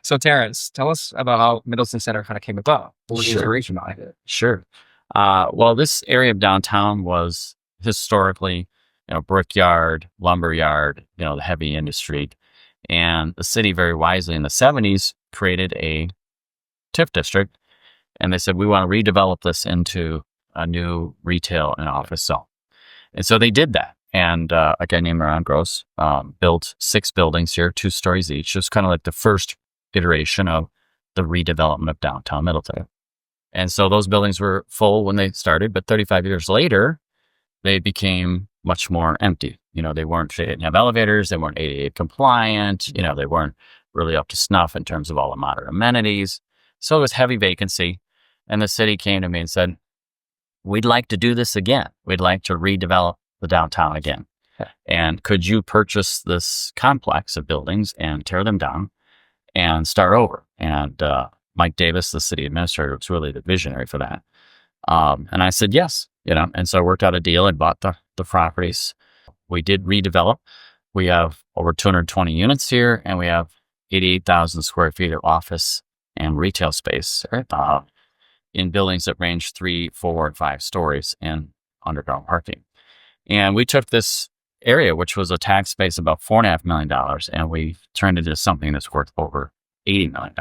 So Terrence, tell us about how Middleton Center kind of came about. What was the Sure, inspiration behind it? sure. Well, this area of downtown was historically, brickyard, lumber yard, the heavy industry. And the city very wisely in the 70s created a TIF district. And they said, we want to redevelop this into a new retail and office zone. And so they did that. And a guy named Ron Gross built 6 buildings here, 2 stories each. Just kind of like the first iteration of the redevelopment of downtown Middleton. And so those buildings were full when they started, but 35 years later, they became much more empty. They didn't have elevators, they weren't ADA compliant, they weren't really up to snuff in terms of all the modern amenities. So it was heavy vacancy. And the city came to me and said, we'd like to do this again. We'd like to redevelop the downtown again. And could you purchase this complex of buildings and tear them down and start over? And Mike Davis, the city administrator, was really the visionary for that. And I said, yes, and so I worked out a deal and bought the properties. We did redevelop. We have over 220 units here, and we have 88,000 square feet of office and retail space in buildings that range 3, 4, and 5 stories and underground parking. And we took this area, which was a tax base of about $4.5 million, and we turned it into something that's worth over $80 million.